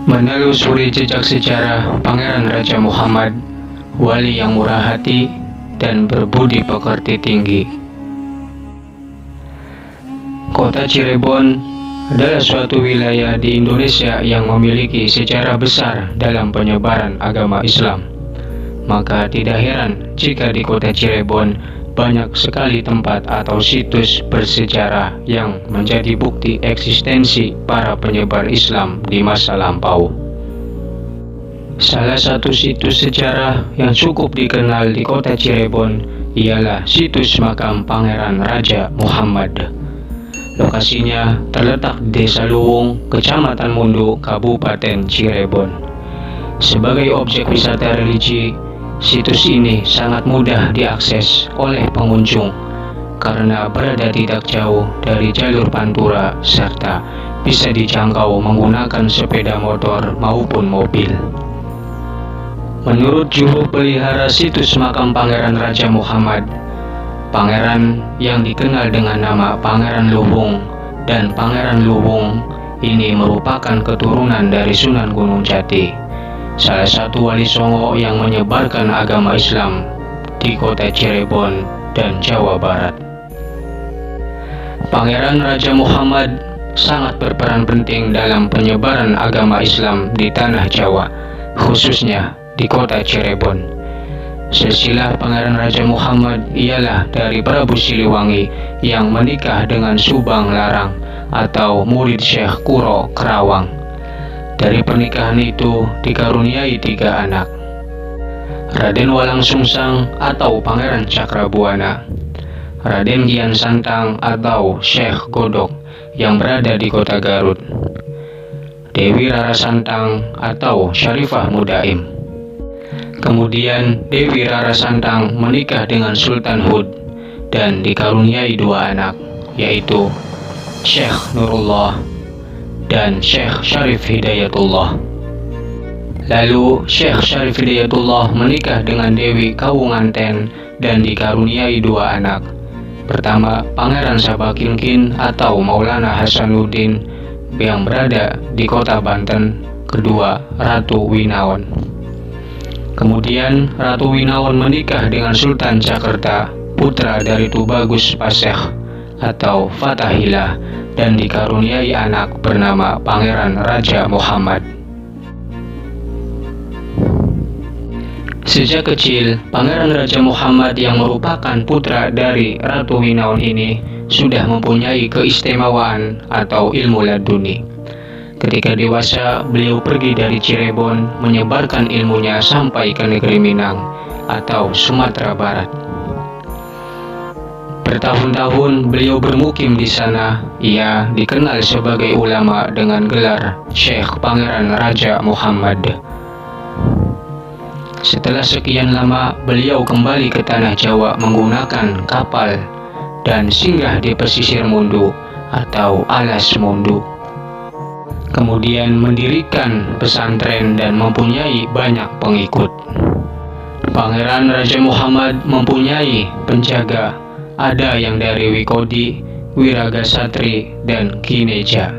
Menelusuri jejak sejarah Pangeran Raja Muhammad, wali yang murah hati dan berbudi pekerti tinggi. Kota Cirebon adalah suatu wilayah di Indonesia yang memiliki sejarah besar dalam penyebaran agama Islam. Maka tidak heran jika di kota Cirebon banyak sekali tempat atau situs bersejarah yang menjadi bukti eksistensi para penyebar Islam di masa lampau. Salah satu situs sejarah yang cukup dikenal di kota Cirebon ialah situs makam Pangeran Raja Muhammad. Lokasinya terletak di Desa Luwung, Kecamatan Mundu, Kabupaten Cirebon. Sebagai objek wisata religi, situs ini sangat mudah diakses oleh pengunjung karena berada tidak jauh dari jalur pantura serta bisa dijangkau menggunakan sepeda motor maupun mobil. Menurut juru pelihara situs makam Pangeran Raja Muhammad, pangeran yang dikenal dengan nama Pangeran Luwung dan Pangeran Luwung ini merupakan keturunan dari Sunan Gunung Jati, salah satu wali Songo yang menyebarkan agama Islam di kota Cirebon dan Jawa Barat. Pangeran Raja Muhammad sangat berperan penting dalam penyebaran agama Islam di tanah Jawa, khususnya di kota Cirebon. Silsilah Pangeran Raja Muhammad ialah dari Prabu Siliwangi yang menikah dengan Subang Larang atau murid Syekh Kuro Kerawang. Dari pernikahan itu dikaruniai 3 anak: Raden Walang Sungsang atau Pangeran Cakrabuana, Raden Gian Santang atau Syekh Godok yang berada di kota Garut, Dewi Rara Santang atau Syarifah Mudaim. Kemudian Dewi Rara Santang menikah dengan Sultan Hud dan dikaruniai 2 anak, yaitu Syekh Nurullah dan Syekh Syarif Hidayatullah. Lalu Syekh Syarif Hidayatullah menikah dengan Dewi Kawunganten dan dikaruniai 2 anak. Pertama, Pangeran Sabakingkin atau Maulana Hasanuddin yang berada di kota Banten. Kedua, Ratu Winaon. Kemudian Ratu Winaon menikah dengan Sultan Jakarta, putra dari Tubagus Paseh atau Fatahillah, dan dikaruniai anak bernama Pangeran Raja Muhammad. Sejak kecil, Pangeran Raja Muhammad yang merupakan putra dari Ratu Winaon ini sudah mempunyai keistimewaan atau ilmu laduni. Ketika dewasa, beliau pergi dari Cirebon menyebarkan ilmunya sampai ke negeri Minang atau Sumatera Barat. Bertahun-tahun beliau bermukim di sana. Ia dikenal sebagai ulama dengan gelar Syekh Pangeran Raja Muhammad. Setelah sekian lama, beliau kembali ke tanah Jawa menggunakan kapal dan singgah di pesisir Mundu atau alas Mundu. Kemudian mendirikan pesantren dan mempunyai banyak pengikut. Pangeran Raja Muhammad mempunyai penjaga, ada yang dari Wikodi, Wiragasatri, dan Kineja.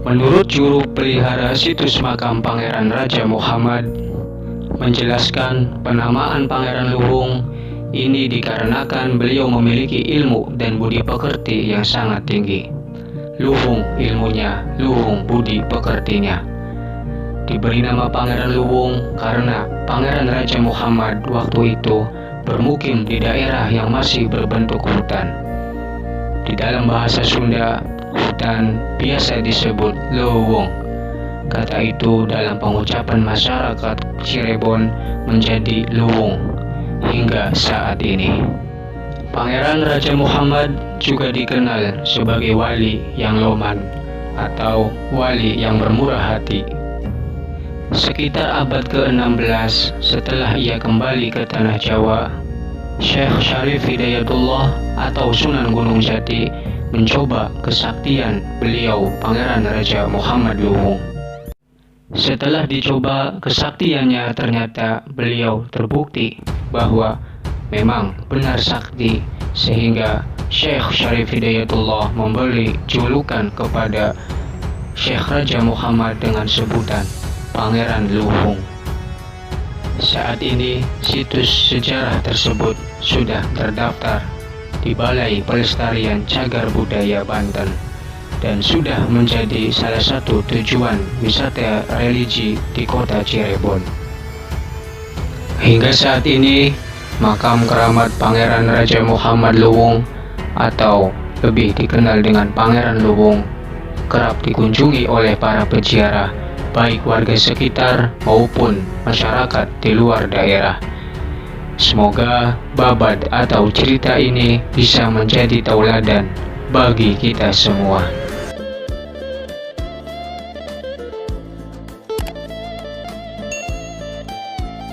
Menurut juru pelihara situs makam Pangeran Raja Muhammad, menjelaskan penamaan Pangeran Luwung ini dikarenakan beliau memiliki ilmu dan budi pekerti yang sangat tinggi. Luwung ilmunya, Luwung budi pekertinya. Diberi nama Pangeran Luwung karena Pangeran Raja Muhammad waktu itu bermukim di daerah yang masih berbentuk hutan. Di dalam bahasa Sunda, hutan biasa disebut leuweung. Kata itu dalam pengucapan masyarakat Cirebon menjadi luwung hingga saat ini. Pangeran Raja Muhammad juga dikenal sebagai wali yang loman atau wali yang bermurah hati. Sekitar abad ke-16 setelah ia kembali ke tanah Jawa, Syekh Syarif Hidayatullah atau Sunan Gunung Jati mencoba kesaktian beliau Pangeran Raja Muhammad Luwung. Setelah dicoba kesaktiannya, ternyata beliau terbukti bahwa memang benar sakti, sehingga Syekh Syarif Hidayatullah memberi julukan kepada Syekh Raja Muhammad dengan sebutan Pangeran Luhung. Saat ini situs sejarah tersebut sudah terdaftar di Balai Pelestarian Cagar Budaya Banten dan sudah menjadi salah satu tujuan wisata religi di kota Cirebon. Hingga saat ini, makam keramat Pangeran Raja Muhammad Luwung atau lebih dikenal dengan Pangeran Luwung kerap dikunjungi oleh para peziarah, baik warga sekitar maupun masyarakat di luar daerah. Semoga babat atau cerita ini bisa menjadi tauladan bagi kita semua.